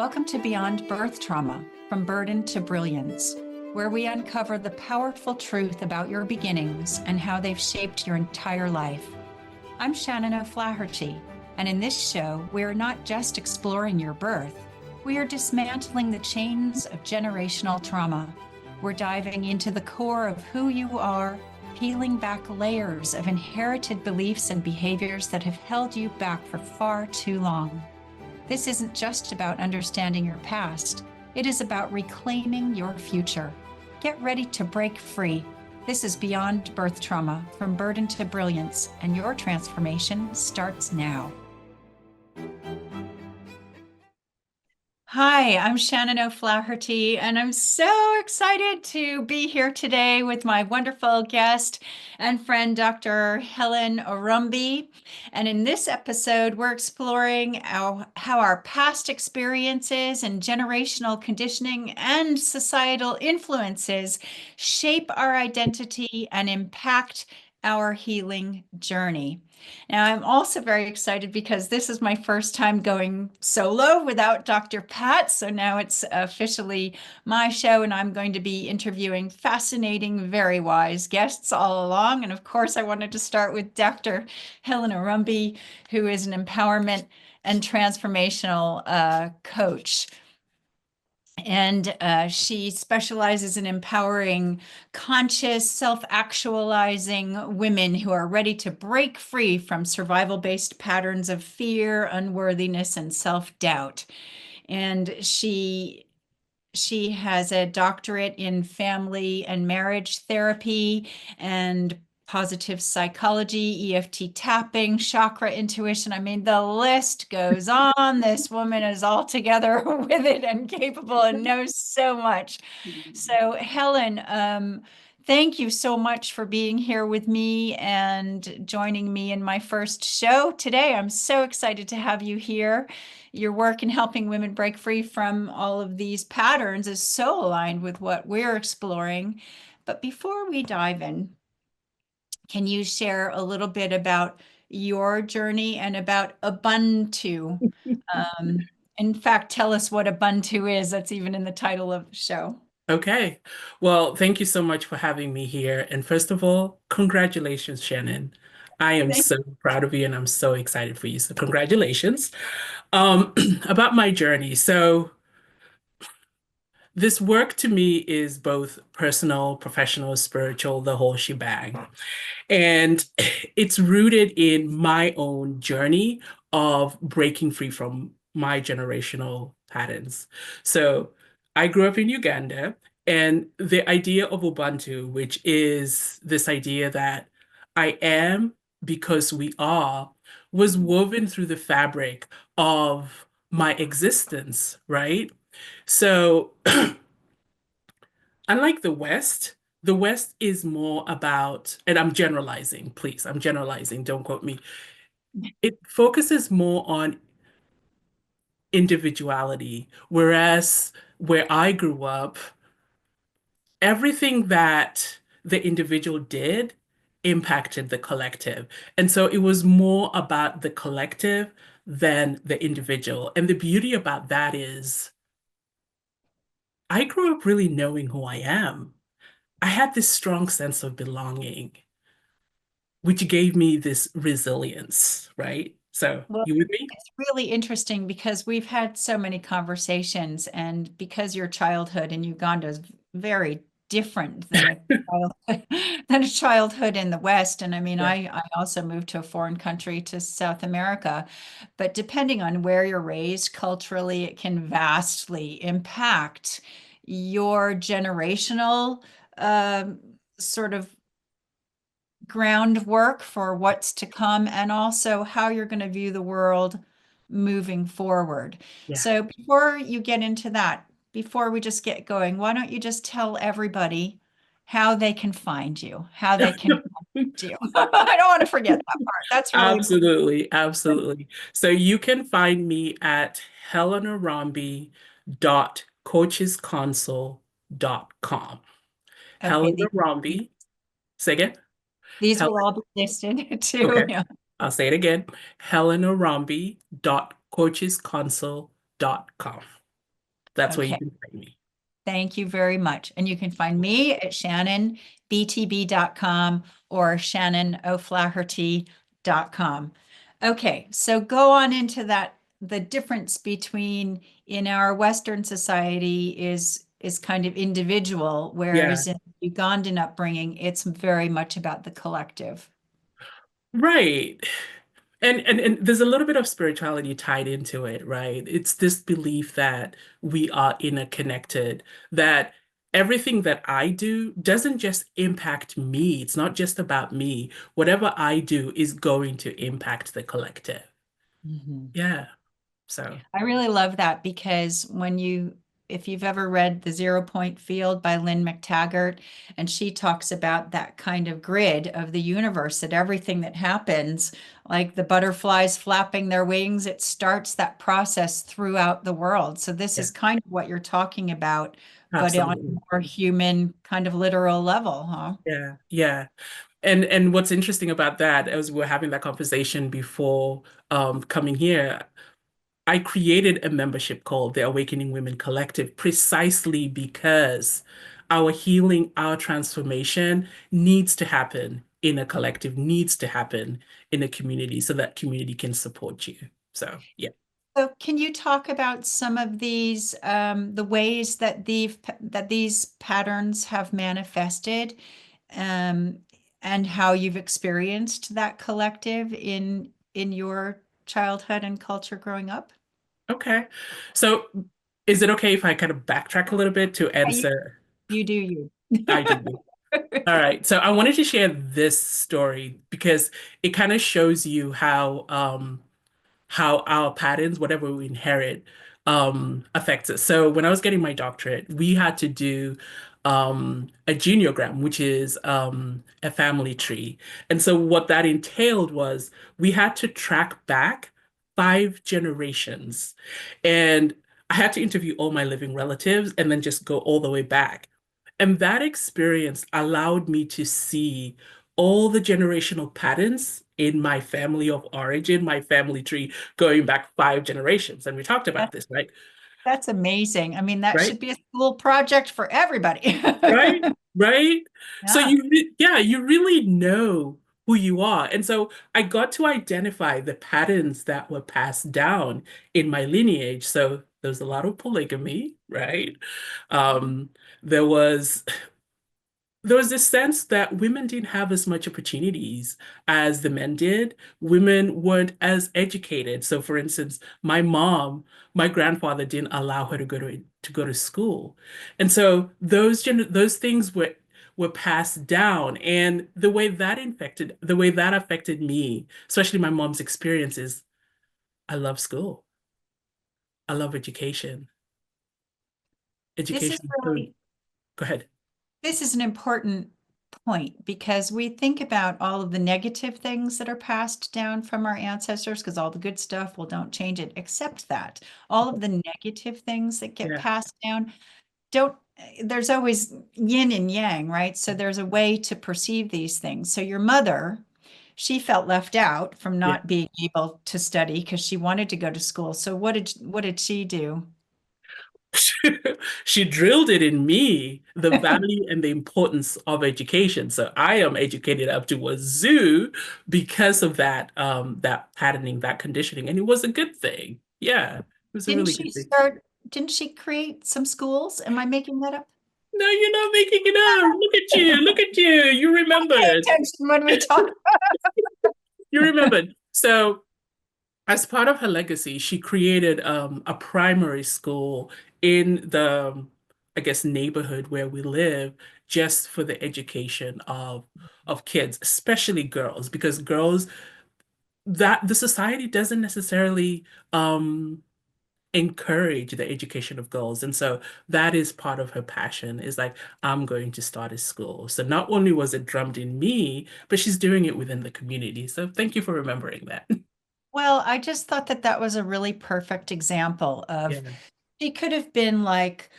Welcome to Beyond Birth Trauma, From Burden to Brilliance, where we uncover the powerful truth about your beginnings and how they've shaped your entire life. I'm Shannon O'Flaherty, and in this show, we are not just exploring your birth, we are dismantling the chains of generational trauma. We're diving into the core of who you are, peeling back layers of inherited beliefs and behaviors that have held you back for far too long. This isn't just about understanding your past, it is about reclaiming your future. Get ready to break free. This is Beyond Birth Trauma, From Burden to Brilliance, and your transformation starts now. Hi, I'm Shannon O'Flaherty, and I'm so excited to be here today with my wonderful guest and friend, Dr. Helen Orombi. And in this episode, we're exploring how our past experiences and generational conditioning and societal influences shape our identity and impact our healing journey. Now, I'm also very excited because this is my first time going solo without Dr. Pat. So now it's officially my show, and I'm going to be interviewing fascinating, very wise guests all along. And of course, I wanted to start with Dr. Helen Orombi, who is an empowerment and transformational coach. And she specializes in empowering conscious, self-actualizing women who are ready to break free from survival-based patterns of fear, unworthiness, and self-doubt. And she has a doctorate in family and marriage therapy and positive psychology, EFT tapping, chakra intuition. I mean, the list goes on. This woman is altogether with it and capable and knows so much. So, Helen, thank you so much for being here with me and joining me in my first show today. I'm so excited to have you here. Your work in helping women break free from all of these patterns is so aligned with what we're exploring. But before we dive in, can you share a little bit about your journey and about Ubuntu? In fact, tell us what Ubuntu is. That's even in the title of the show. Okay. Well, thank you so much for having me here. And first of all, congratulations, Shannon. I am so proud of you and I'm so excited for you. So congratulations. About my journey. So this work to me is both personal, professional, spiritual, the whole shebang. And it's rooted in my own journey of breaking free from my generational patterns. So I grew up in Uganda, and the idea of Ubuntu, which is this idea that I am because we are, was woven through the fabric of my existence, right? So unlike the West is more about, and I'm generalizing, please, I'm generalizing, don't quote me. It focuses more on individuality, whereas where I grew up, everything that the individual did impacted the collective. And so it was more about the collective than the individual. And the beauty about that is I grew up really knowing who I am. I had this strong sense of belonging, which gave me this resilience, right? So, Well, you with me? it's really interesting because we've had so many conversations, and because your childhood in Uganda is very different than a childhood, than a childhood in the West. And I mean, Yeah. I also moved to a foreign country, to South America. But depending on where you're raised culturally, it can vastly impact your generational um, sort of groundwork for what's to come and also how you're going to view the world moving forward. Yeah. So before you get into that, before we just get going, why don't you just tell everybody how they can find you, how they can contact you? I don't want to forget that part. That's really important. Absolutely, absolutely. So you can find me at helenorombi.coachesconsole.com. Okay, Helen Orombi, say again. these Helen, will all be listed too. okay, Yeah. I'll say it again. helenorombi.coachesconsole.com. That's where you Okay. can find me. Thank you very much. And you can find me at shannonbtb.com or shannonoflaherty.com. Okay, so go on into that. The difference between in our Western society is kind of individual, Yeah. whereas in Ugandan upbringing, it's very much about the collective. Right. And there's a little bit of spirituality tied into it, right? It's this belief that we are interconnected, that everything that I do doesn't just impact me. It's not just about me. Whatever I do is going to impact the collective. Mhm. Yeah. So, I really love that because if you've ever read The Zero Point Field by Lynn McTaggart, and she talks about that kind of grid of the universe, that everything that happens, like the butterflies flapping their wings, it starts that process throughout the world. So this yeah, is kind of what you're talking about, but on a absolutely. more human, kind of literal level, huh? Yeah. Yeah. And what's interesting about that, as we were having that conversation before coming here, I created a membership called the Awakening Women Collective precisely because our healing, our transformation needs to happen in a collective, needs to happen in a community so that community can support you. So, yeah. So can you talk about some of these, the ways that these patterns have manifested, um, and how you've experienced that collective in your childhood and culture growing up? Okay. So, is it okay if I kind of backtrack a little bit to Yeah, answer? you do you. I do. All right. So I wanted to share this story because it kind of shows you how our patterns, whatever we inherit, affects us. So when I was getting my doctorate, we had to do a genealogram, which is a family tree. And so what that entailed was we had to track back 5 generations. And I had to interview all my living relatives and then just go all the way back. And that experience allowed me to see all the generational patterns in my family of origin, my family tree, going back 5 generations. And we talked about That, this, right? that's amazing. I mean, that Right? should be a school project for everybody. Right? Right? So Yeah. yeah, you really know who you are. And so I got to identify the patterns that were passed down in my lineage. So there's a lot of polygamy, right? Um, there was there was this sense that women didn't have as much opportunities as the men did. Women weren't as educated. So, for instance, my grandfather didn't allow her to go to school, and so those things were passed down. And the way that affected me, especially my mom's experiences. I love school. I love education. This is Education. Go really ahead. This is an important point because we think about all of the negative things that are passed down from our ancestors because all the good stuff, well, don't change it, except that all of the negative things that get Yeah. passed down don't, there's always yin and yang, right? So there's a way to perceive these things. So your mother, she felt left out from Yeah. not being able to study because she wanted to go to school. So what did she do? She drilled it in me, the value and the importance of education. So I am educated up to a zoo because of that patterning, that conditioning. And it was a good thing. Yeah, it was a Didn't really she good thing. start, didn't she create some schools? Am I making that up? No, you're not making it up. Look at you. Look at you. You Pay remembered. attention when we talk. You remembered. So as part of her legacy, she created a primary school in the, I guess, neighborhood where we live, just for the education of kids, especially girls, because girls that the society doesn't necessarily encourage the education of girls. And so that is part of her passion, is like, I'm going to start a school. So not only was it drummed in me, but she's doing it within the community. So thank you for remembering that. Well, I just thought that that was a really perfect example of Yeah. she could have been like,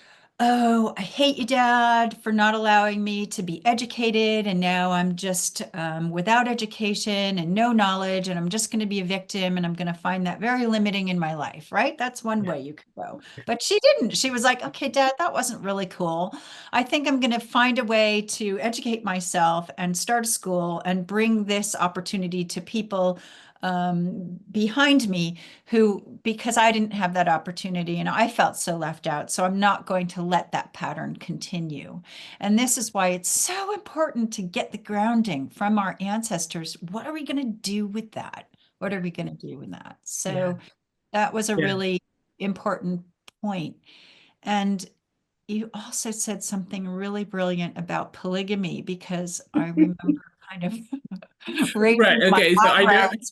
oh, I hate you, Dad, for not allowing me to be educated. And now I'm just without education and no knowledge, and I'm just going to be a victim. And I'm going to find that very limiting in my life, right? That's one Yeah. way you could go. But she didn't. She was like, okay, Dad, that wasn't really cool. I think I'm going to find a way to educate myself and start a school and bring this opportunity to people behind me who, because I didn't have that opportunity and I felt so left out. So I'm not going to let that pattern continue. And this is why it's so important to get the grounding from our ancestors. What are we going to do with that? What are we going to do with that? Yeah. So that was a Yeah. really important point. And you also said something really brilliant about polygamy because I remember kind of Right. raising my Okay. So I know eyebrows.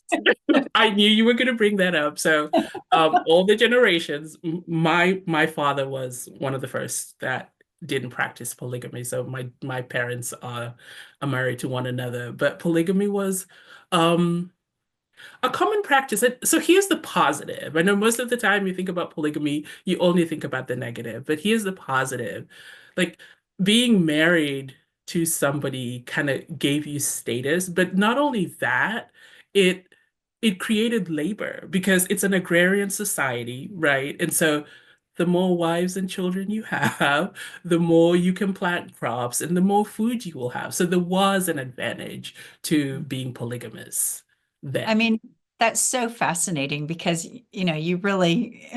I knew you were going to bring that up. So, all the generations, my father was one of the first that didn't practice polygamy. So my parents are married to one another, but polygamy was um a common practice. So here's the positive. I know most of the time you think about polygamy, you only think about the negative, but here's the positive. Like being married to somebody kind of gave you status, but not only that, it it created labor because it's an agrarian society, right? And so the more wives and children you have, the more you can plant crops and the more food you will have. So there was an advantage to being polygamous I then. mean, that's so fascinating because, you really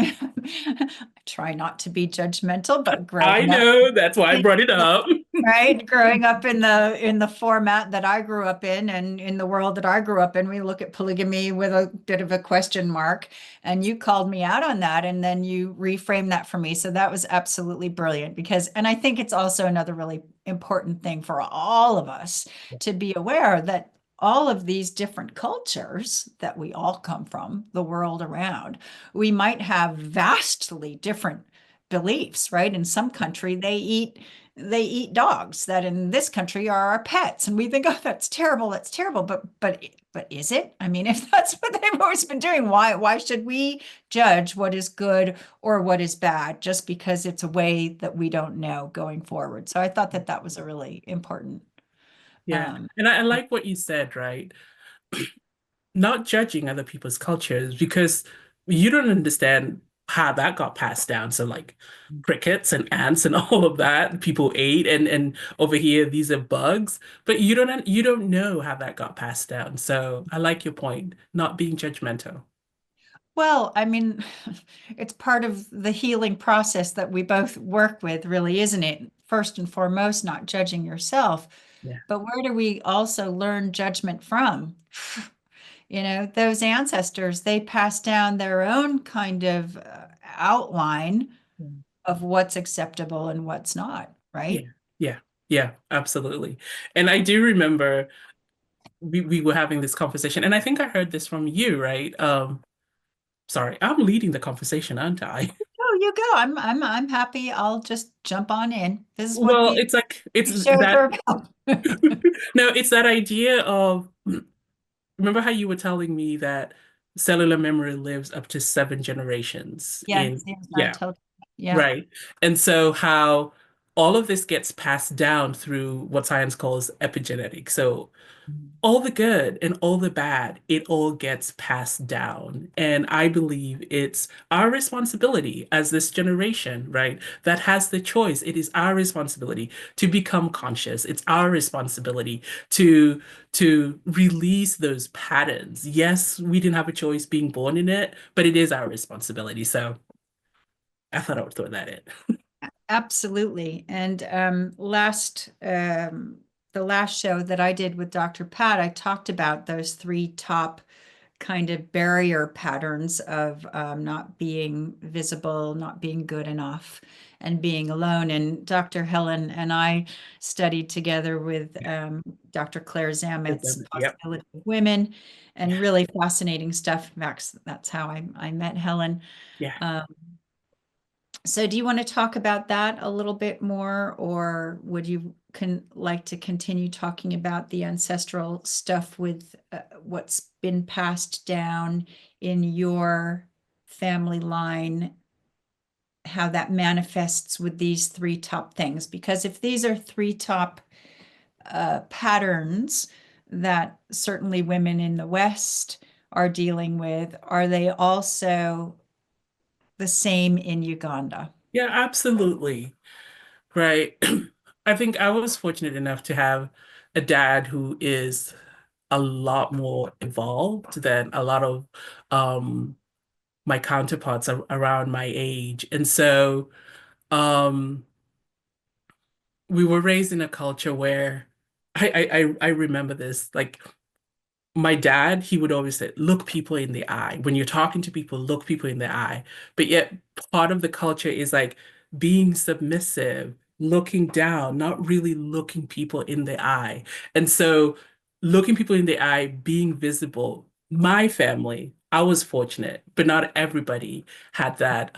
try not to be judgmental, but I growing up, know, that's why I brought it up. right? Growing up in the format that I grew up in and in the world that I grew up in, we look at polygamy with a bit of a question mark. And you called me out on that and then you reframed that for me. So that was absolutely brilliant because, and I think it's also another really important thing for all of us to be aware that all of these different cultures that we all come from, the world around, we might have vastly different beliefs, right? In some country, they eat dogs that in this country are our pets, and we think, oh, that's terrible. But is it? I mean, if that's what they've always been doing, why should we judge what is good or what is bad just because it's a way that we don't know going forward? So I thought that that was a really important. Yeah. Um, And I like what you said, right? Not judging other people's cultures because you don't understand how that got passed down. So like crickets and ants and all of that people ate and over here these are bugs, but you don't know how that got passed down. So I like your point, not being judgmental. Well, I mean, it's part of the healing process that we both work with, really, isn't it? First and foremost, not judging yourself. Yeah. But where do we also learn judgment from? Those ancestors, they passed down their own kind of outline of what's acceptable and what's not, Yeah. right? Yeah. Yeah, absolutely. And I do remember we were having this conversation, and I think I heard this from you, right? Sorry, I'm leading the conversation, aren't I? Oh, you go. I'm happy. I'll just jump on in. This is what Well, the it's like it's shows that are about. no, it's that idea of remember how you were telling me that cellular memory lives up to 7 generations Yes, in yes, I yeah, totally. Yeah. right. And so how all of this gets passed down through what science calls epigenetics. So all the good and all the bad, it all gets passed down. And I believe it's our responsibility as this generation, right, that has the choice. It is our responsibility to become conscious. It's our responsibility to to release those patterns. Yes, we didn't have a choice being born in it, but it is our responsibility. So I thought I would throw that in. Absolutely. And the last show that I did with Dr. Pat, I talked about those three top kind of barrier patterns of not being visible, not being good enough, and being alone. And Dr. Helen and I studied together with Dr. Claire Zamet's Yep. Possibility of Women, and Yeah. really fascinating stuff. Max, that's how I met Helen. Yeah. Um, so do you want to talk about that a little bit more, or would you like to continue talking about the ancestral stuff with what's been passed down in your family line how that manifests with these three top things. Because if these are three top patterns that certainly women in the West are dealing with, are they also the same in Uganda? Yeah, absolutely. Right. I think I was fortunate enough to have a dad who is a lot more evolved than a lot of um, my counterparts around my age. And so um, we were raised in a culture where I remember this, like my dad, he would always say, look people in the eye. When you're talking to people, look people in the eye. But yet, part of the culture is like being submissive, looking down, not really looking people in the eye. And so, looking people in the eye, being visible, my family, I was fortunate, but not everybody had that.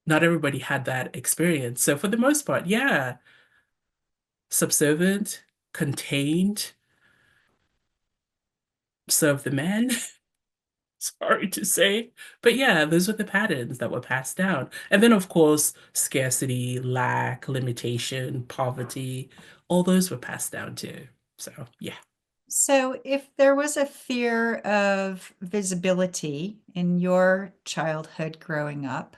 Not everybody had that experience. So, for the most part, yeah, subservient, contained, serve the men. Sorry to say. But yeah, those are the patterns that were passed down. And then, of course, scarcity, lack, limitation, poverty, all those were passed down too. So, yeah. So, if there was a fear of visibility in your childhood growing up,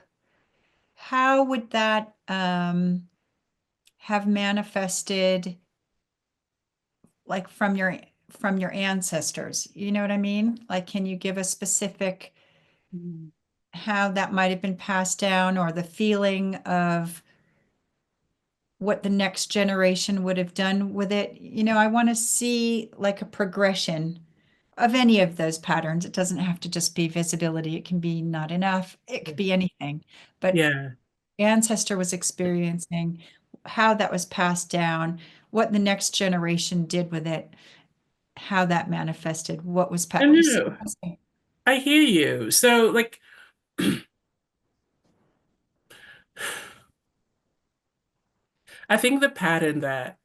how would that have manifested, like from your ancestors? You know what I mean? Like, can you give a specific Mm. how that might have been passed down, or the feeling of what the next generation would have done with it? I want to see like a progression of any of those patterns. It doesn't have to just be visibility. It can be not enough. It could be anything. But Yeah. ancestor was experiencing, how that was passed down, what the next generation did with it, how that manifested, what was I passed. know. I hear you. So, like, I think the pattern that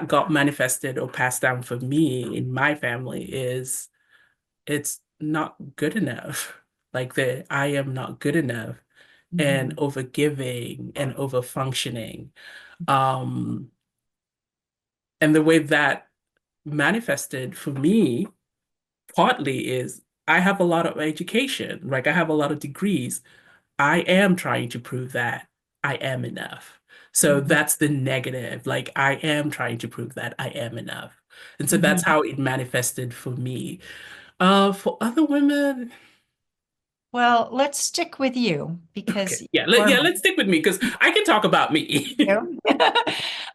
got manifested or passed down for me in my family is it's not good enough. Like the I am not good enough and Mhm. over giving and over functioning. Um, and the way that manifested for me partly is I have a lot of education, like I have a lot of degrees. I am trying to prove that I am enough. So Mhm. that's the negative. Like I am trying to prove that I am enough. And so that's Mhm. how it manifested for me. For other women, Well, let's stick with you okay, because yeah, you're let's stick with me because I can talk about me. you.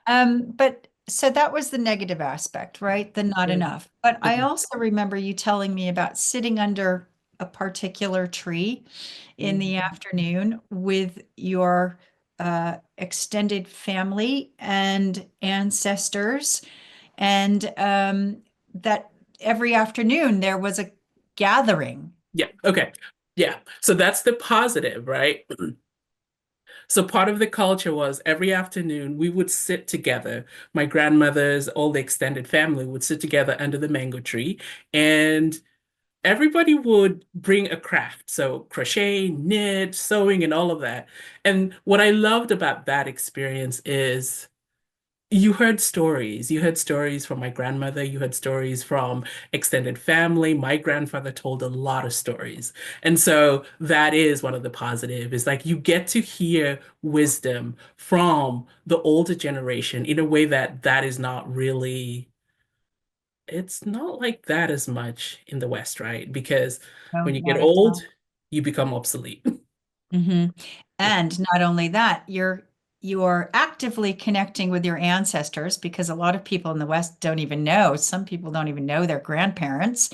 But so that was the negative aspect, right? The not Yeah. enough. But I Mhm. also remember you telling me about sitting under a particular tree in the Mhm. afternoon with your extended family and ancestors, and that every afternoon there was a gathering. Yeah, okay. Yeah. So that's the positive, right? So part of the culture was every afternoon we would sit together. My grandmother's, all the extended family would sit together under the mango tree, and everybody would bring a craft. So crochet, knit, sewing, and all of that. And what I loved about that experience is you heard stories. You heard stories from my grandmother. You heard stories from extended family. My grandfather told a lot of stories. And so that is one of the positive is like you get to hear wisdom from the older generation in a way that is not really, it's not like that as much in the West, right? Because No, when you get not at old, all. you become obsolete. Hmm. Yeah. And not only that, you're actively connecting with your ancestors, because a lot of people in the West don't even know. Some people don't even know their grandparents.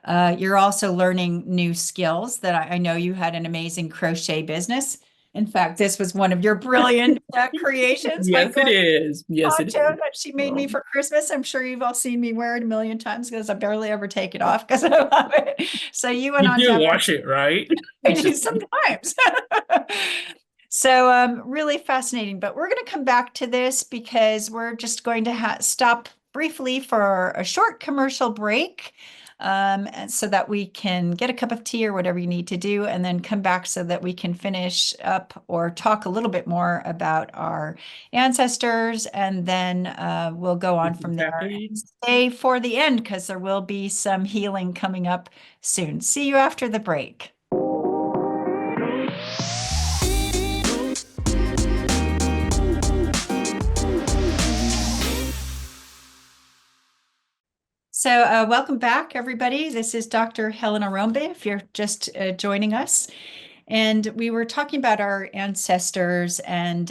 You're also learning new skills that I know you had an amazing crochet business. In fact, this was one of your brilliant creations, my Yes, it gorgeous is. Yes, it poncho is. that she made me Oh, for Christmas. I'm sure you've all seen me wear it a million times because I barely ever take it off because I love it. So you went you on to do have wash it, right? I do Just sometimes. So really fascinating. But we're going to come back to this because we're just going to stop briefly for a short commercial break. and so that we can get a cup of tea or whatever you need to do, and then come back so that we can finish up or talk a little bit more about our ancestors, and then we'll go on from there and Exactly. stay for the end because there will be some healing coming up soon. See you after the break. So, welcome back, everybody. This is Dr. Helen Orombi, if you're just joining us. And we were talking about our ancestors and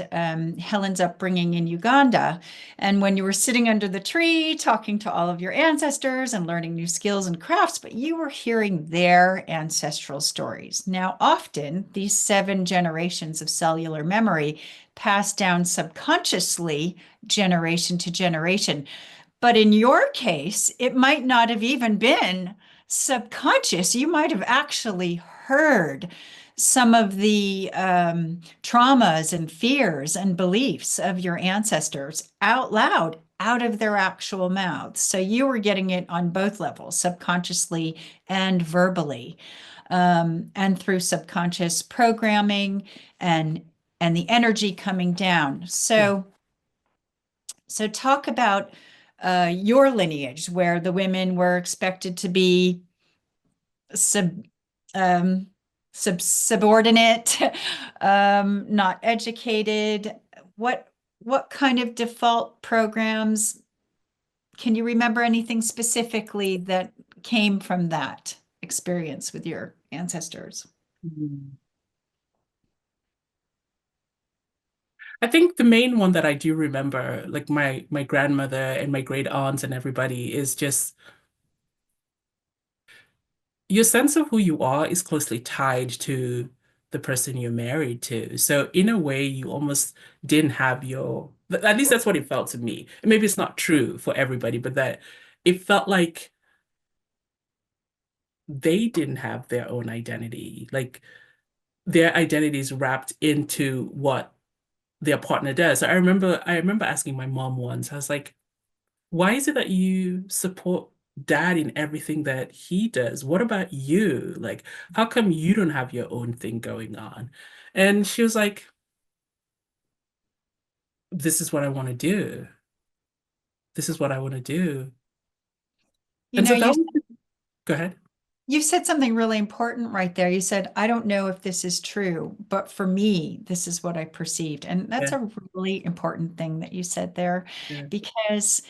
Helen's upbringing in Uganda. And when you were sitting under the tree talking to all of your ancestors and learning new skills and crafts, but you were hearing their ancestral stories. Now, often these 7 generations of cellular memory pass down subconsciously, generation to generation. But in your case, it might not have even been subconscious. You might have actually heard some of the traumas and fears and beliefs of your ancestors out loud, out of their actual mouths. So you were getting it on both levels, subconsciously and verbally, and through subconscious programming and the energy coming down. Yeah. So talk about your lineage, where the women were expected to be sub, um, subordinate, not educated. What kind of default programs? Can you remember anything specifically that came from that experience with your ancestors? Mhm. I think the main one that I do remember, like my grandmother and my great aunts and everybody, is just your sense of who you are is closely tied to the person you're married to. So in a way, you almost didn't have at least that's what it felt to me. And maybe it's not true for everybody, but that it felt like they didn't have their own identity. Like their identity is wrapped into what their partner does. So I remember asking my mom once, I was like, why is it that you support dad in everything that he does? What about you? Like, how come you don't have your own thing going on? And she was like, this is what I want to do. This is what I want to do. You And know, so that you was, go ahead. You said something really important right there. You said, I don't know if this is true, but for me, this is what I perceived. And that's Yeah, a really important thing that you said there, yeah, because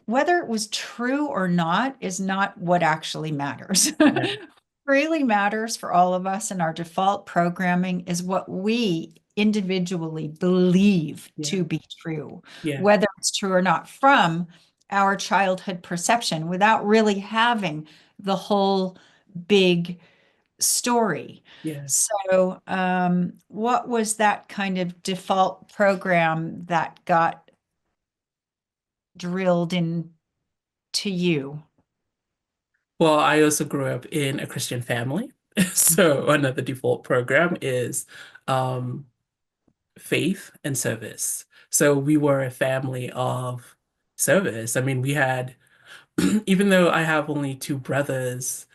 whether it was true or not is not what actually matters. yeah, Really matters for all of us, and our default programming is what we individually believe yeah, to be true, yeah, whether it's true or not, from our childhood perception without really having the whole big story. yeah. So, what was that kind of default program that got drilled into you? Well, I also grew up in a Christian family. So another default program is um, faith and service. So we were a family of service. I mean, we had, even though I have only 2 brothers,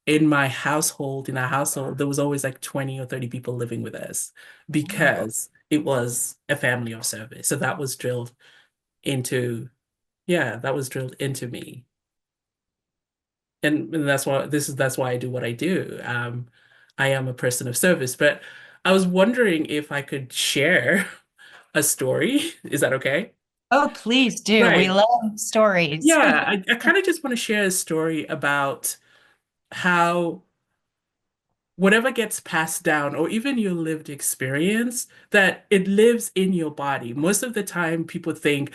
in our household, there was always like 20 or 30 people living with us because it was a family of service. So that was drilled into, yeah, that was drilled into me. And that's why I do what I do. I am a person of service, but I was wondering if I could share a story. Is that okay? Oh, please do. We Right. love stories. Yeah, I kind of just want to share a story about how whatever gets passed down, or even your lived experience, that it lives in your body. Most of the time, people think,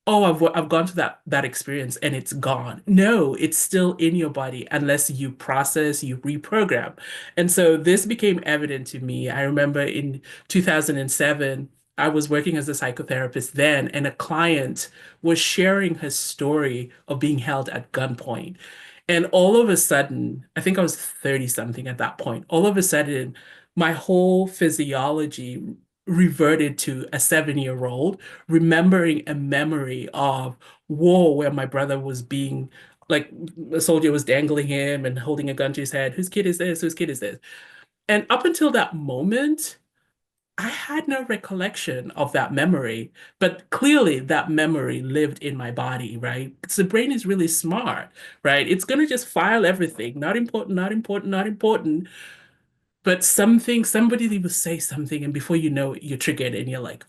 oh, I've gone to that experience and it's gone. No, it's still in your body unless you process, you reprogram. And so this became evident to me. I remember in 2007, I was working as a psychotherapist then, and a client was sharing her story of being held at gunpoint. And all of a sudden, I think I was 30 something at that point. All of a sudden, my whole physiology reverted to a 7-year-old remembering a memory of war where my brother was being like a soldier was dangling him and holding a gun to his head. Whose kid is this? Whose kid is this? And up until that moment, I had no recollection of that memory, but clearly that memory lived in my body, right? Because the brain is really smart, right? It's going to just file everything, not important, not important, not important. But something, somebody will say something, and before you know it, you're triggered and you're like,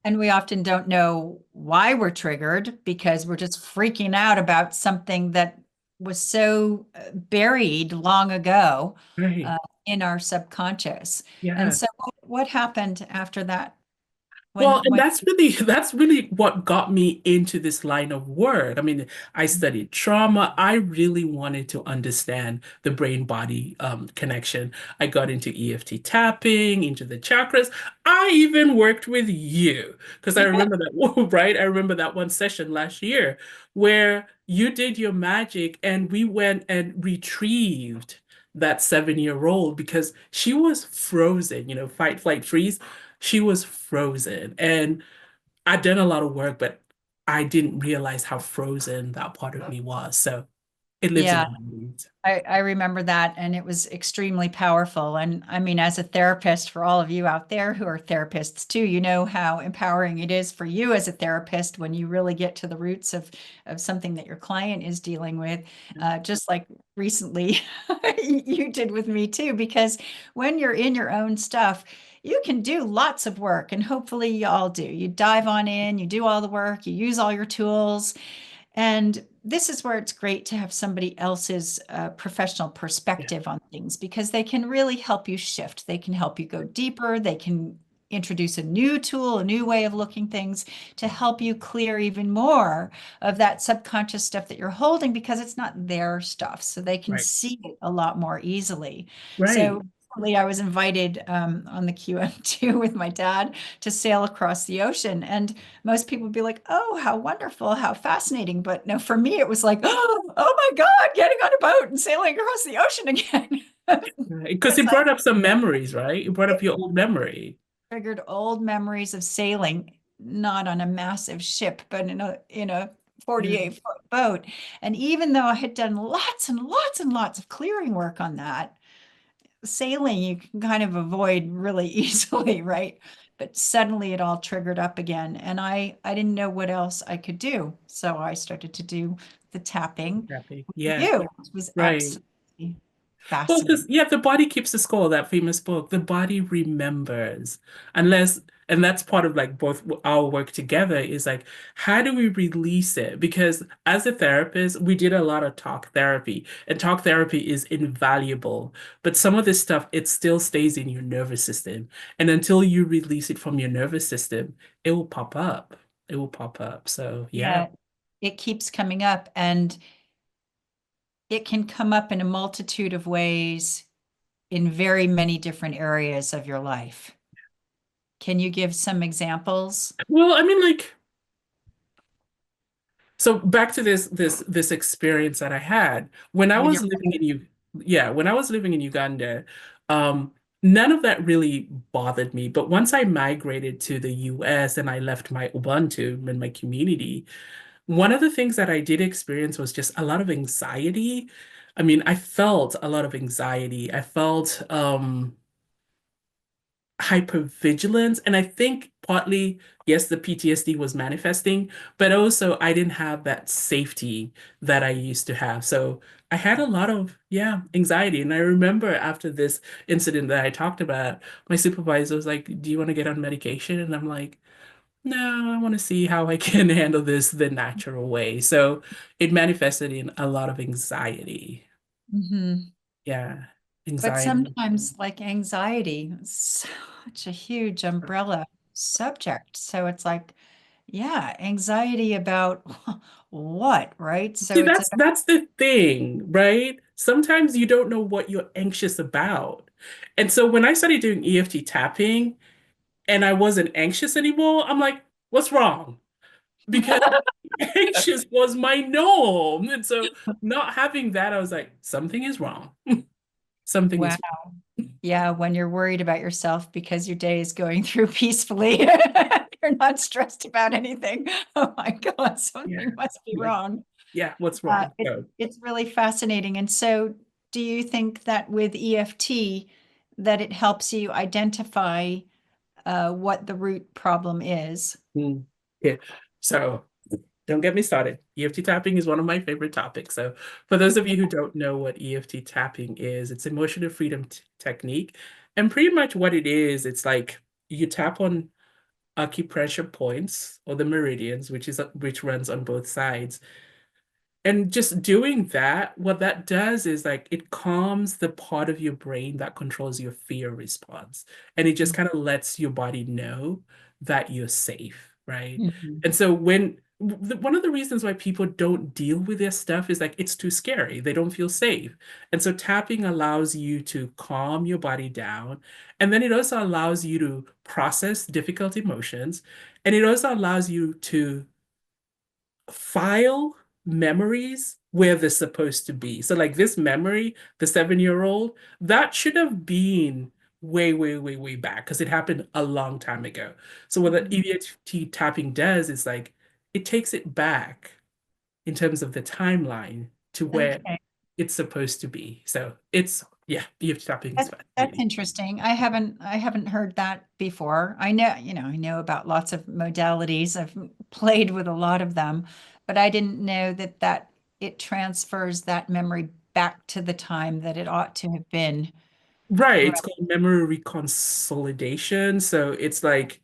And we often don't know why we're triggered because we're just freaking out about something that was so buried long ago right, uh, in our subconscious. And yeah. so what happened after that? Well, and When that's really what got me into this line of work. I mean, I studied trauma. I really wanted to understand the brain-body connection. I got into EFT tapping, into the chakras. I even worked with you because I remember that, right? I remember that one session last year where you did your magic and we went and retrieved that 7-year-old because she was frozen, fight, flight, freeze. She was frozen. And I'd done a lot of work, but I didn't realize how frozen that part of me was. So it lives in yeah, my mind. I remember that, and it was extremely powerful. And I mean, as a therapist, for all of you out there who are therapists too, you know how empowering it is for you as a therapist when you really get to the roots of something that your client is dealing with, just like recently you did with me too. Because when you're in your own stuff, you can do lots of work, and hopefully you all do. You dive on in, you do all the work, you use all your tools, and this is where it's great to have somebody else's professional Yeah, perspective on things because they can really help you shift. They can help you go deeper. They can introduce a new tool, a new way of looking things to help you clear even more of that subconscious stuff that you're holding because it's not their stuff. So they can right, see it a lot more easily. right. So recently I was invited on the QM2 with my dad to sail across the ocean. And most people would be like, oh, how wonderful, how fascinating. But no, for me, it was like, oh my God, getting on a boat and sailing across the ocean again. Because It's it like brought up some memories, right? It brought up it your old memory. triggered old memories of sailing, not on a massive ship, but in a Yeah, 48-foot boat. And even though I had done lots and lots and lots of clearing work on that, sailing you can kind of avoid really easily, right? But suddenly it all triggered up again, and I didn't know what else I could do. So I started to do the tapping happy. with Yeah, you, which was right. absolutely Well, because fascinating. yeah, the body keeps the score, that famous book. The body remembers. Unless, and that's part of like both our work together is like, how do we release it? Because as a therapist, we did a lot of talk therapy, and talk therapy is invaluable. But some of this stuff, it still stays in your nervous system. And until you release it from your nervous system, it will pop up. It will pop up. So yeah, Yeah, it keeps coming up, and it can come up in a multitude of ways in very many different areas of your life. Can you give some examples? well, I mean, like, so back to this experience that I had when I With was your living in when I was living in Uganda, um, none of that really bothered me. But once I migrated to the US and I left my Ubuntu and my community, one of the things that I did experience was just a lot of anxiety. I mean, I felt a lot of anxiety. I felt hypervigilance. And I think partly, yes, the PTSD was manifesting, but also I didn't have that safety that I used to have. So I had a lot of, yeah, anxiety. And I remember after this incident that I talked about, my supervisor was like, do you want to get on medication? And I'm like, no, I want to see how I can handle this the natural way. So it manifested in a lot of anxiety. Mhm. Yeah, But anxiety. sometimes, like anxiety, it's such a huge umbrella subject. So it's like, yeah, anxiety about what, right? See, So it's that's about, that's the thing, right? Sometimes you don't know what you're anxious about. And so when I started doing EFT tapping and I wasn't anxious anymore, I'm like, what's wrong? Because anxious was my norm. And so not having that, I was like, something is wrong. Something wow. is Yeah, when you're worried about yourself because your day is going through peacefully. You're not stressed about anything. Oh my God, Yeah. something must be Like, wrong. yeah, what's wrong? So, It's really fascinating. And so, do you think that with EFT, that it helps you identify what the root problem is? mm, yeah. So don't get me started. EFT tapping is one of my favorite topics. So for those of you who don't know what EFT tapping is, it's emotional freedom technique. And pretty much what it is, it's like you tap on acupressure points or the meridians, which runs on both sides. And just doing that, what that does is like it calms the part of your brain that controls your fear response. And it just kind of lets your body know that you're safe, right? Mhm. And so one of the reasons why people don't deal with their stuff is like it's too scary. They don't feel safe. And so tapping allows you to calm your body down. And then it also allows you to process difficult emotions. And it also allows you to file memories where they're supposed to be. So like this memory, the 7-year-old, that should have been way, way, way, way back because it happened a long time ago. So what the Mhm. EFT tapping does is like it takes it back in terms of the timeline to where Okay. it's supposed to be. So it's yeah, EFT tapping is That's fascinating. interesting. I haven't heard that before. I know about lots of modalities. I've played with a lot of them, but I didn't know that it transfers that memory back to the time that it ought to have been. Right, Right. it's called memory reconsolidation. So it's like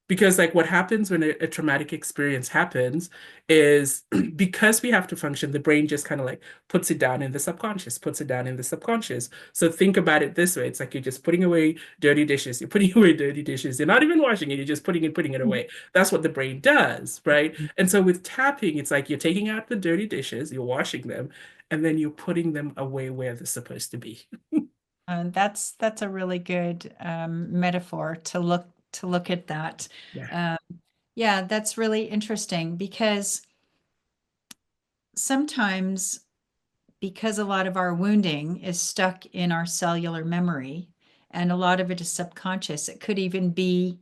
because like what happens when a traumatic experience happens is because we have to function, the brain just kind of like puts it down in the subconscious, puts it down in the subconscious. So think about it this way. It's like you're just putting away dirty dishes. You're putting away dirty dishes. You're not even washing it. You're just putting it away. That's what the brain does, right? And so with tapping, it's like you're taking out the dirty dishes, you're washing them, and then you're putting them away where they're supposed to be. That's a really good metaphor to look at that. Yeah. Um, yeah, that's really interesting because sometimes because a lot of our wounding is stuck in our cellular memory and a lot of it is subconscious. It could even be,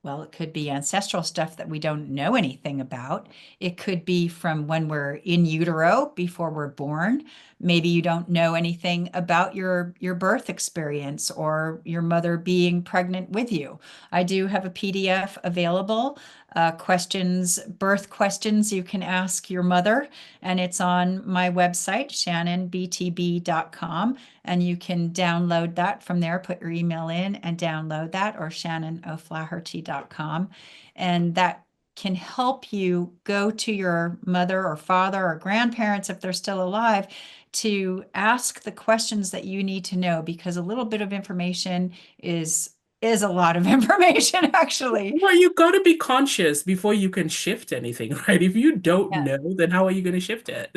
well, it could be ancestral stuff that we don't know anything about. It could be from when we're in utero before we're born. Maybe you don't know anything about your birth experience or your mother being pregnant with you. I do have a PDF available, birth questions you can ask your mother, and it's on my website, shannonbtb.com. And you can download that from there, put your email in and download that, or shannonoflaherty.com. And that can help you go to your mother or father or grandparents, if they're still alive, to ask the questions that you need to know, because a little bit of information is a lot of information, actually. Well, you got to be conscious before you can shift anything, right? If you don't Yeah, know, then how are you going to shift it?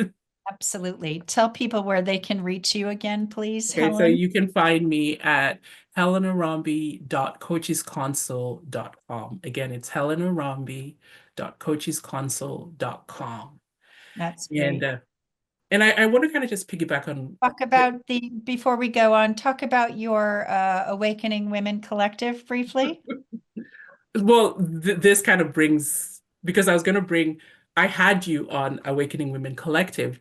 absolutely. Tell people where they can reach you again, please, Okay, so Helen. you can find me at helenorombi.coachesconsole.com. Again, it's helenorombi.coachesconsole.com. That's And great. uh, and I want to kind of just piggyback on Before we go on, talk about your Awakening Women Collective briefly. well, th this kind of brings because I had you on Awakening Women Collective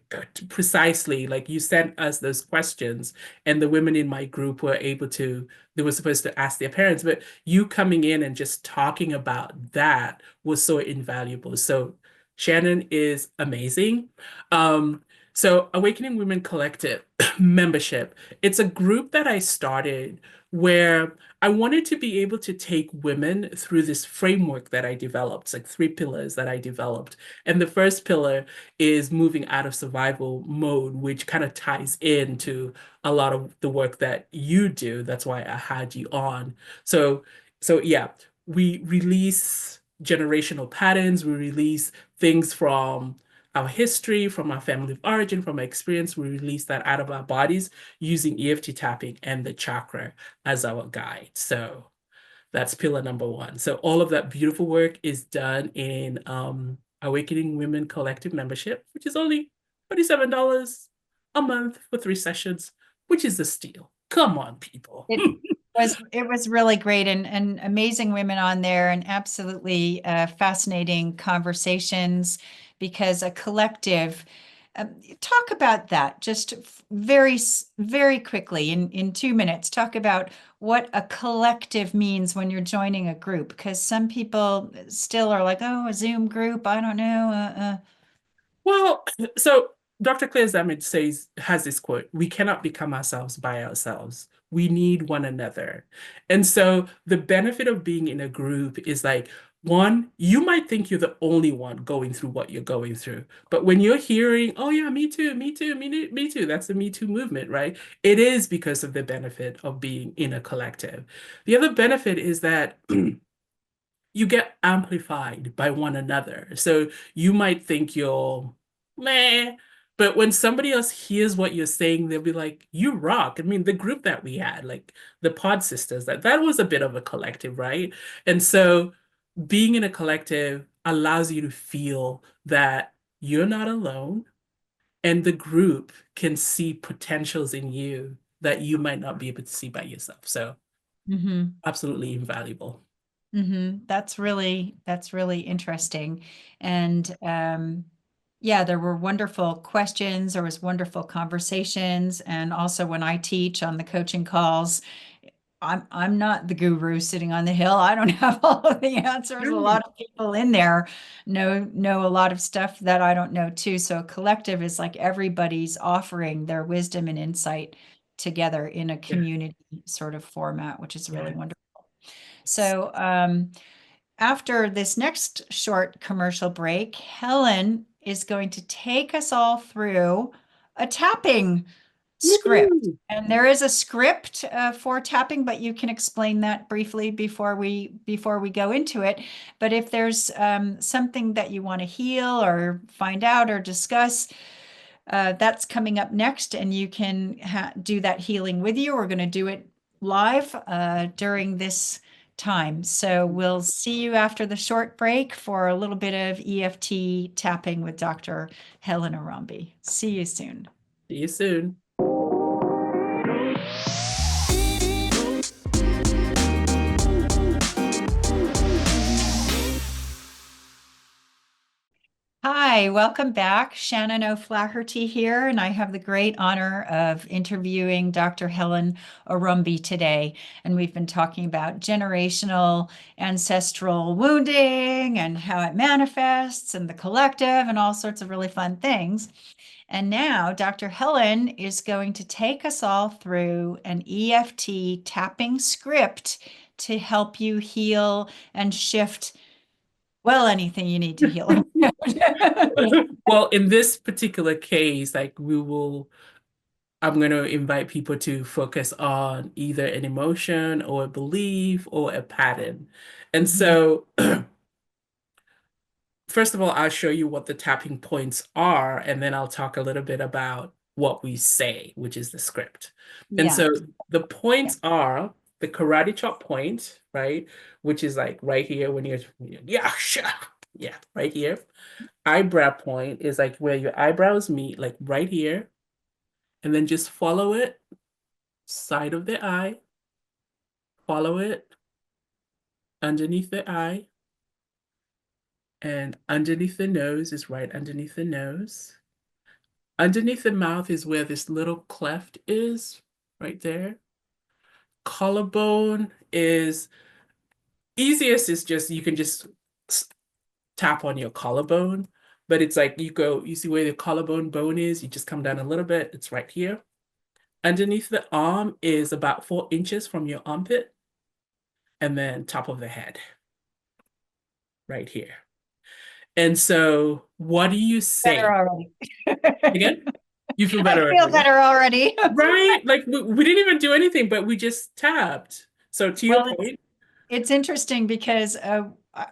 precisely like you sent us those questions, and the women in my group they were supposed to ask their parents, but you coming in and just talking about that was so invaluable. So Shannon is amazing. Um, so Awakening Women Collective membership, it's a group that I started where I wanted to be able to take women through this framework that I developed, it's like 3 pillars that I developed. And the first pillar is moving out of survival mode, which kind of ties into a lot of the work that you do. That's why I had you on. So, so yeah, we release generational patterns, we release things from our history, from our family of origin, from our experience, we release that out of our bodies using EFT tapping and the chakra as our guide. So that's pillar number one. So all of that beautiful work is done in Awakening Women Collective membership, which is only $37 a month for 3 sessions, which is a steal. Come on, people. It was really great and amazing women on there and absolutely fascinating conversations because a collective. Talk about that just very quickly in 2 minutes. Talk about what a collective means when you're joining a group because some people still are like, oh, a Zoom group, I don't know. Well, so Dr. Claire Zammit has this quote, we cannot become ourselves by ourselves. We need one another. And so the benefit of being in a group is like, one, you might think you're the only one going through what you're going through. But when you're hearing, oh yeah, me too, me too, me too, that's the Me Too movement, right? It is because of the benefit of being in a collective. The other benefit is that you get amplified by one another. So you might think you're meh, but when somebody else hears what you're saying, they'll be like, "You rock." I mean, the group that we had, like the Pod Sisters, that was a bit of a collective, right? And so being in a collective allows you to feel that you're not alone, and the group can see potentials in you that you might not be able to see by yourself. So Mm-hmm. absolutely invaluable. That's really interesting. And yeah, there were wonderful questions, there was wonderful conversations. And also when I teach on the coaching calls, I'm not the guru sitting on the hill. I don't have all of the answers. A lot of people in there know a lot of stuff that I don't know too. So a collective is like everybody's offering their wisdom and insight together in a Yeah. community sort of format, which is really Yeah. wonderful. So after this next short commercial break, Helen is going to take us all through a tapping script. Woohoo! And there is a script for tapping, but you can explain that briefly before we go into it. But if there's something that you want to heal or find out or discuss, that's coming up next, and you can do that healing with you. We're going to do it live during this time. So we'll see you after the short break for a little bit of EFT tapping with Dr. Helen Orombi. See you soon. See you soon. Hi, welcome back. Shannon O'Flaherty here, and I have the great honor of interviewing Dr. Helen Orombi today. And we've been talking about generational ancestral wounding and how it manifests and the collective and all sorts of really fun things. And now Dr. Helen is going to take us all through an EFT tapping script to help you heal and shift, well, anything you need to heal. Well, in this particular case, I'm going to invite people to focus on either an emotion or a belief or a pattern. And Mhm. so, first of all, I'll show you what the tapping points are, and then I'll talk a little bit about what we say, which is the script. And Yeah. so the Yeah. points are the karate chop point, right? Which is like right here when yeah, sure. Yeah, right here. Eyebrow point is like where your eyebrows meet, like right here, and then just follow it, side of the eye, follow it underneath the eye, and underneath the nose is right underneath the nose. Underneath the mouth is where this little cleft is, right there. Collarbone is easiest is just you can just tap on your collarbone, but it's like you see where the collarbone bone is, you just come down a little bit, it's right here. Underneath the arm is about 4 inches from your armpit, and then top of the head, right here. And so, what do you Better say? already. Again, you feel I better feel already. better already. Right? Like we didn't even do anything, but we just tapped. So, to your Well, point, it's interesting because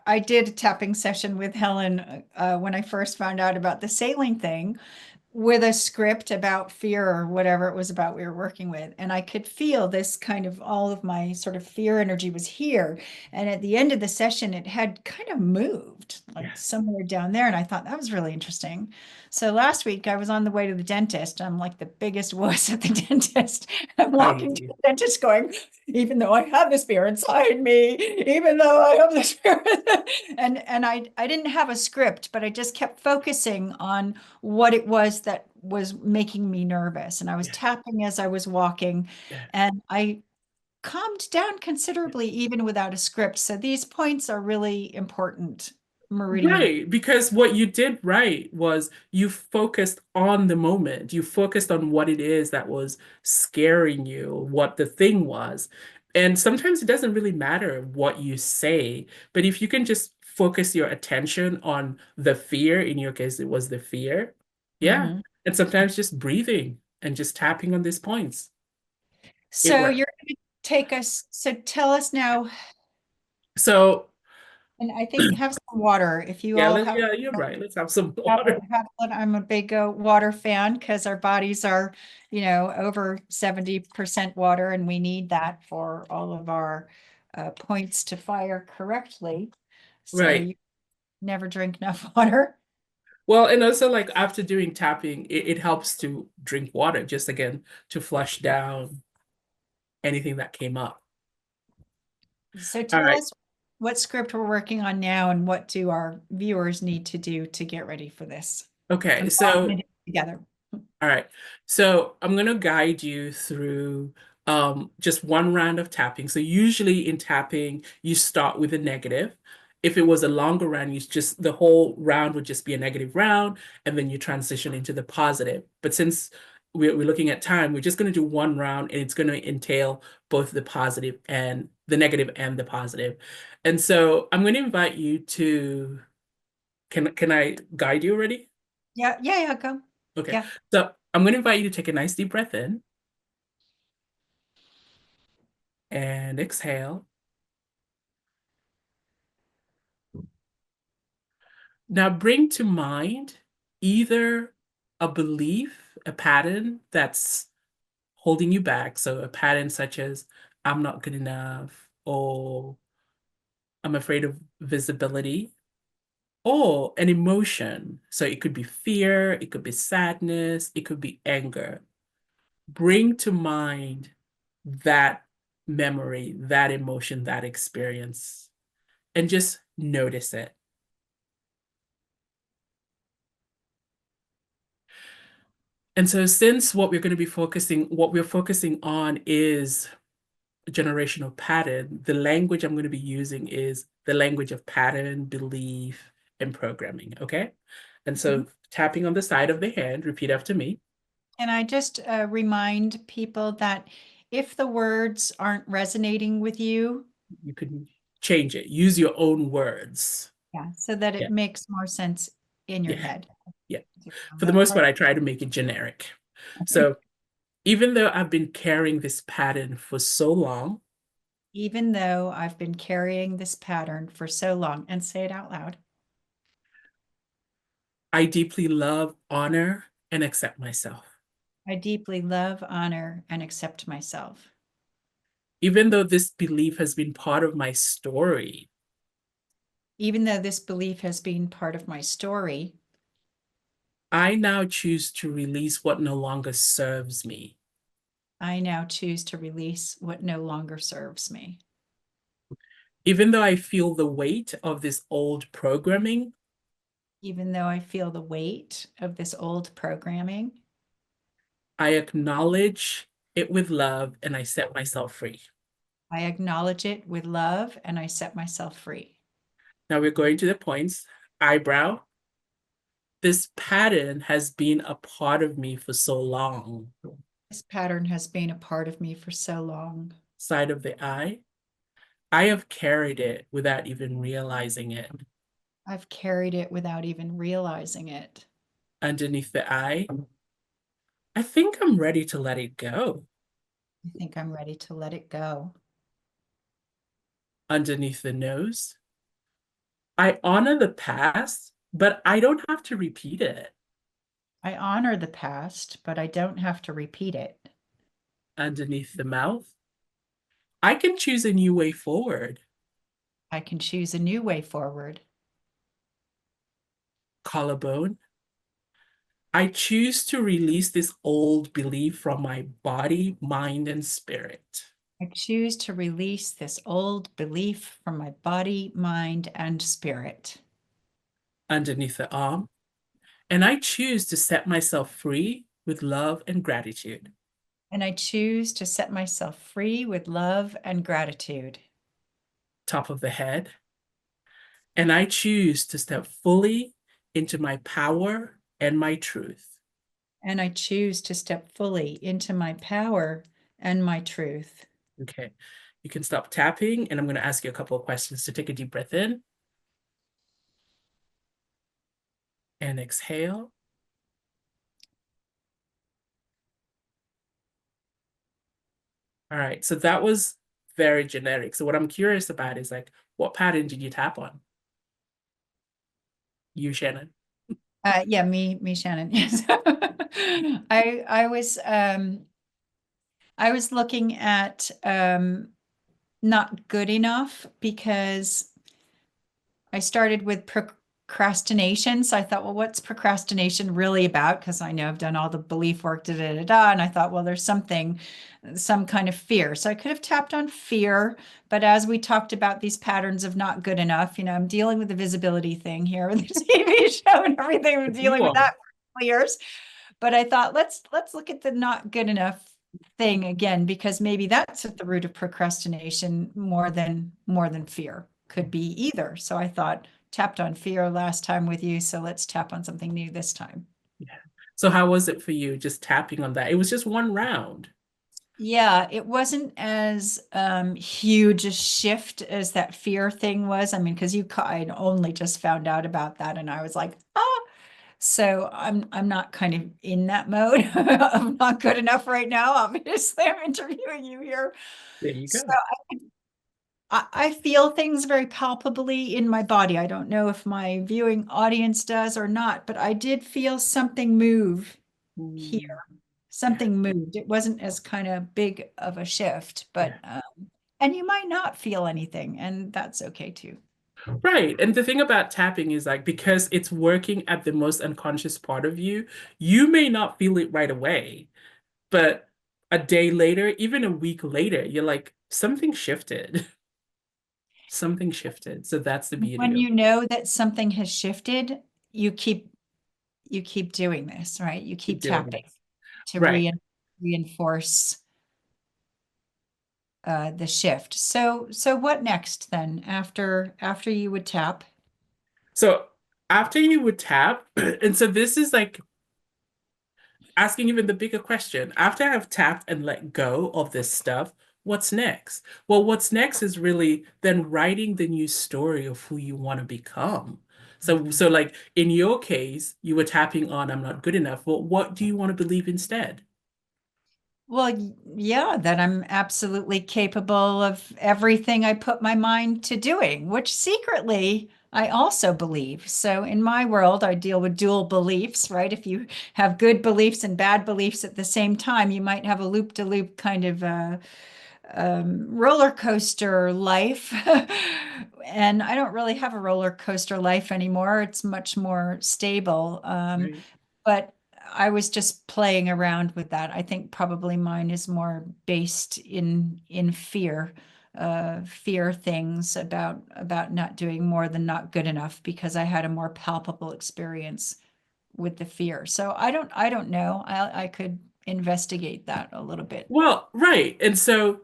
I did a tapping session with Helen when I first found out about the sailing thing. with a script about fear or whatever it was about we were working with. And I could feel this kind of all of my sort of fear energy was here. And at the end of the session, it had kind of moved like Yeah. somewhere down there. And I thought that was really interesting. So last week I was on the way to the dentist. I'm like the biggest wuss at the dentist. I'm walking to I the dentist going, even though I have this fear inside me, even though I have this fear. And I didn't have a script, but I just kept focusing on what it was that was making me nervous. And I was yeah, tapping as I was walking, yeah. and I calmed down considerably even without a script. So these points are really important meridian. Right, because what you did right was you focused on the moment. You focused on what it is that was scaring you, what the thing was. And sometimes it doesn't really matter what you say, but if you can just focus your attention on the fear, in your case, it was the fear. Yeah. Mhm. And sometimes just breathing and just tapping on these points. It So worked. you're going to take us, so tell us now, So, and I think have some water. If you yeah, all have yeah, you're right. Let's have some Have water. I'm a big water fan because our bodies are, over 70% water, and we need that for all of our points to fire correctly. So Right. you never drink enough water. Well, and also like after doing tapping, it helps to drink water, just again to flush down anything that came up. So All tell right. us what script we're working on now and what do our viewers need to do to get ready for this? Okay. And we're all So gonna do it together. all right. So I'm going to guide you through just one round of tapping. So usually in tapping, you start with a negative. If it was a longer round, you just the whole round would just be a negative round, and then you transition into the positive. But since we're looking at time, we're just going to do one round, and it's going to entail both the positive and the negative and the positive. And so I'm going to invite you to, can I guide you already? Yeah, yeah, yeah, go. Okay. Yeah. So I'm going to invite you to take a nice deep breath in and exhale. Now bring to mind either a belief, a pattern that's holding you back. So a pattern such as, I'm not good enough, or I'm afraid of visibility, or an emotion. So it could be fear, it could be sadness, it could be anger. Bring to mind that memory, that emotion, that experience, and just notice it. And so since what we're focusing on is generational pattern, the language I'm going to be using is the language of pattern, belief, and programming. Okay. And Mhm. so tapping on the side of the hand, repeat after me. And I just remind people that if the words aren't resonating with you, You can change it, use your own words. yeah, so that Yeah. it makes more sense in your Yeah. head. Yeah. On For the that most part, part. I try to make it generic. So even though I've been carrying this pattern for so long, Even though I've been carrying this pattern for so long, and say it out loud. I deeply love, honor, and accept myself. I deeply love, honor, and accept myself. Even though this belief has been part of my story, Even though this belief has been part of my story, I now choose to release what no longer serves me. I now choose to release what no longer serves me. Even though I feel the weight of this old programming, Even though I feel the weight of this old programming, I acknowledge it with love and I set myself free. I acknowledge it with love and I set myself free. Now we're going to the points. Eyebrow. This pattern has been a part of me for so long. This pattern has been a part of me for so long. Side of the eye. I have carried it without even realizing it. I've carried it without even realizing it. Underneath the eye. I think I'm ready to let it go. I think I'm ready to let it go. Underneath the nose. I honor the past, but I don't have to repeat it. I honor the past, but I don't have to repeat it. Underneath the mouth. I can choose a new way forward. I can choose a new way forward. Collarbone. I choose to release this old belief from my body, mind, and spirit. I choose to release this old belief from my body, mind, and spirit. Underneath the arm. And I choose to set myself free with love and gratitude. And I choose to set myself free with love and gratitude. Top of the head. And I choose to step fully into my power and my truth. And I choose to step fully into my power and my truth. Okay. You can stop tapping, and I'm going to ask you a couple of questions to take a deep breath in and exhale. All right. So that was very generic. So what I'm curious about is like, what pattern did you tap on? You, Shannon. Yeah, me, Shannon. Yes. I was looking at not good enough because I started with procrastination. So I thought, well, what's procrastination really about? Because I know I've done all the belief work, da, da, da, da. And I thought, well, there's something, some kind of fear. So I could have tapped on fear. But as we talked about these patterns of not good enough, I'm dealing with the visibility thing here with the TV show and everything. I'm dealing You with are. that for years. But I thought, let's look at the not good enough thing again, because maybe that's at the root of procrastination more than fear. Could be either. So I thought tapped on fear last time with you, so let's tap on something new this time. Yeah. So how was it for you just tapping on that? It was just one round. Yeah, it wasn't as huge a shift as that fear thing was. I mean, because I only just found out about that, and I was like, ah. So I'm not kind of in that mode. I'm not good enough right now. Obviously, I'm interviewing you here. There you So go. I feel things very palpably in my body. I don't know if my viewing audience does or not, but I did feel something move here. Mm, yeah, Something moved. It wasn't as kind of big of a shift, but yeah. and you might not feel anything, and that's okay too. Right. And the thing about tapping is like because it's working at the most unconscious part of you, you may not feel it right away, but a day later, even a week later, you're like, something shifted. Something shifted. So that's the beauty When of you know that something has shifted, you keep you keep doing this, right? You keep keep doing tapping this. to Right. reinforce the shift. So what next then after you would tap? So after you would tap, and so this is like asking even the bigger question. After I've tapped and let go of this stuff, what's next? Well, what's next is really then writing the new story of who you want to become. So like in your case, you were tapping on I'm not good enough. Well, what do you want to believe instead? Well, yeah, that I'm absolutely capable of everything I put my mind to doing, which secretly I also believe. So in my world, I deal with dual beliefs, right? If you have good beliefs and bad beliefs at the same time, you might have a loop-de-loop kind of roller coaster life. And I don't really have a roller coaster life anymore. It's much more stable. Right. But I was just playing around with that. I think probably mine is more based in fear, fear things about not doing more than not good enough because I had a more palpable experience with the fear. So I don't know. I could investigate that a little bit. Well, right. And so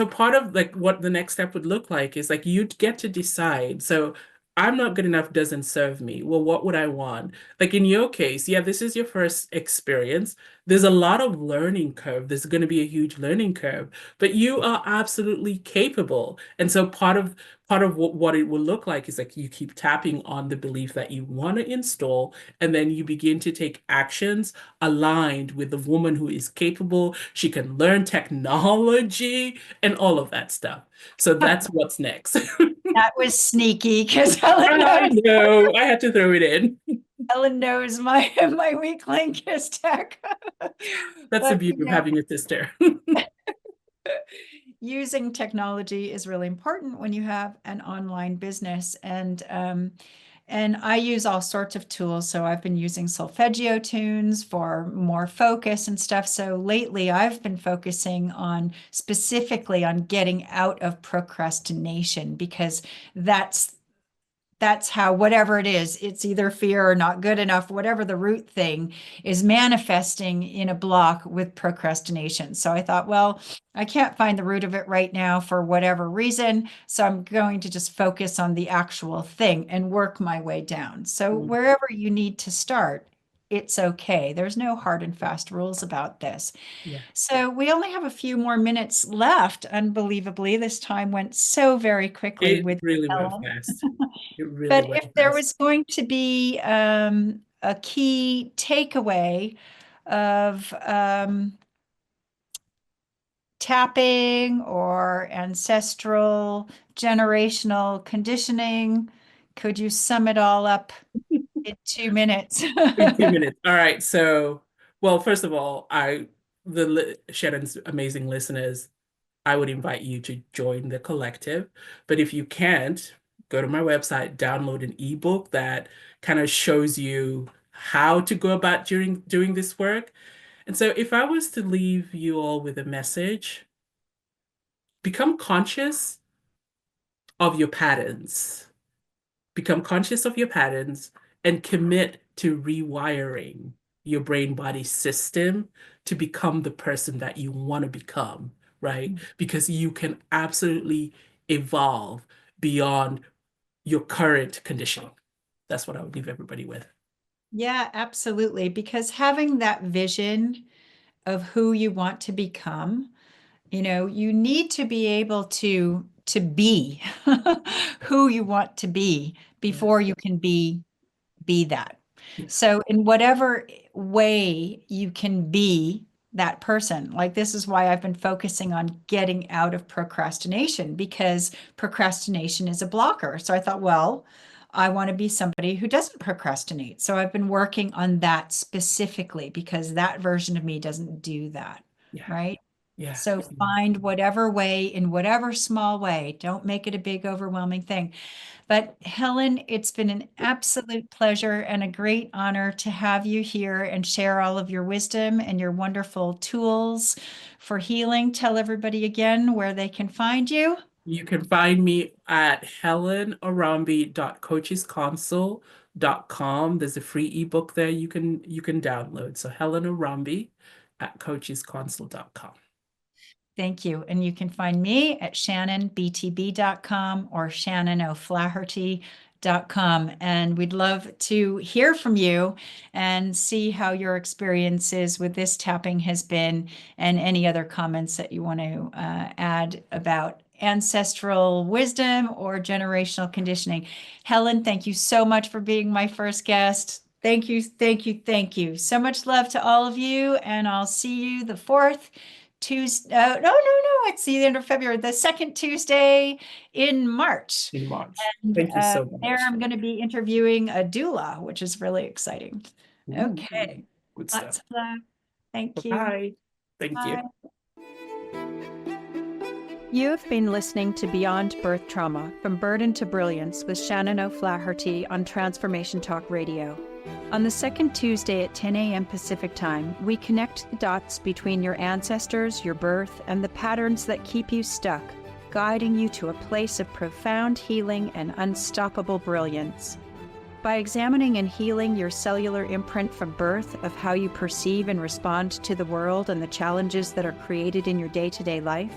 part of like what the next step would look like is like you'd get to decide. So I'm not good enough doesn't serve me. Well, what would I want? Like in your case, yeah, this is your first experience. There's a lot of learning curve. There's going to be a huge learning curve, but you are absolutely capable. And so part of what it will look like is like you keep tapping on the belief that you want to install, and then you begin to take actions aligned with the woman who is capable. She can learn technology and all of that stuff. So that's what's next. That was sneaky because Helen I knows. know, I had to throw it in. Helen knows my my weak link is tech. That's the But beauty of having a sister. using technology is really important when you have an online business. And I use all sorts of tools. So I've been using solfeggio tunes for more focus and stuff. So lately I've been focusing on specifically on getting out of procrastination because that's that's how whatever it is, it's either fear or not good enough, whatever the root thing is manifesting in a block with procrastination. So I thought, well, I can't find the root of it right now for whatever reason. So I'm going to just focus on the actual thing and work my way down. So Mm, wherever you need to start, it's okay. There's no hard and fast rules about this. yeah, So we only have a few more minutes left. Unbelievably, this time went so very quickly it with really went Ellen. fast. It really But went if there fast. was going to be a key takeaway of tapping or ancestral generational conditioning, could you sum it all up in 2 minutes? In 2 minutes. All right. So, well, first of all, Shannon's amazing listeners, I would invite you to join the collective. But if you can't, go to my website, download an ebook that kind of shows you how to go about doing this work. And so if I was to leave you all with a message, become conscious of your patterns. Become conscious of your patterns and commit to rewiring your brain body system to become the person that you want to become, right? Because you can absolutely evolve beyond your current conditioning. That's what I would leave everybody with. Yeah, absolutely. Because having that vision of who you want to become, you need to be able to be who you want to be Yeah. before you can be that. Yeah. So in whatever way you can be that person, like this is why I've been focusing on getting out of procrastination because procrastination is a blocker. So I thought, well, I want to be somebody who doesn't procrastinate. So I've been working on that specifically because that version of me doesn't do that, Yeah. right? Yeah. So find whatever way, in whatever small way, don't make it a big, overwhelming thing. But Helen, it's been an absolute pleasure and a great honor to have you here and share all of your wisdom and your wonderful tools for healing. Tell everybody again where they can find you. You can find me at helenorombi.coachesconsole.com. There's a free ebook there you can download. So Helen Orombi at coachesconsole.com. Thank you. And you can find me at shannonbtb.com or shannonoflaherty.com. And we'd love to hear from you and see how your experiences with this tapping has been and any other comments that you want to add about ancestral wisdom or generational conditioning. Helen, thank you so much for being my first guest. Thank you, thank you, thank you. So much love to all of you, and I'll see you the 4th Tuesday. No, it's the end of February, the second Tuesday in March. In March. And Thank you so there much. I'm going to be interviewing a doula, which is really exciting. Ooh, Okay. good Lots stuff. of love. Thank you. Bye. Thank you. Bye. You have been listening to Beyond Birth Trauma, From Burden to Brilliance with Shannon O'Flaherty on Transformation Talk Radio. On the second Tuesday at 10 a.m. Pacific Time, we connect the dots between your ancestors, your birth, and the patterns that keep you stuck, guiding you to a place of profound healing and unstoppable brilliance. By examining and healing your cellular imprint from birth of how you perceive and respond to the world and the challenges that are created in your day-to-day life,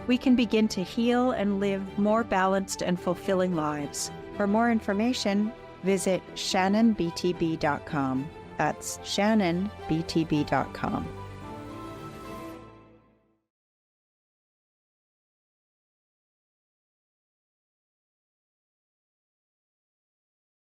we can begin to heal and live more balanced and fulfilling lives. For more information, visit shannonbtb.com. That's shannonbtb.com.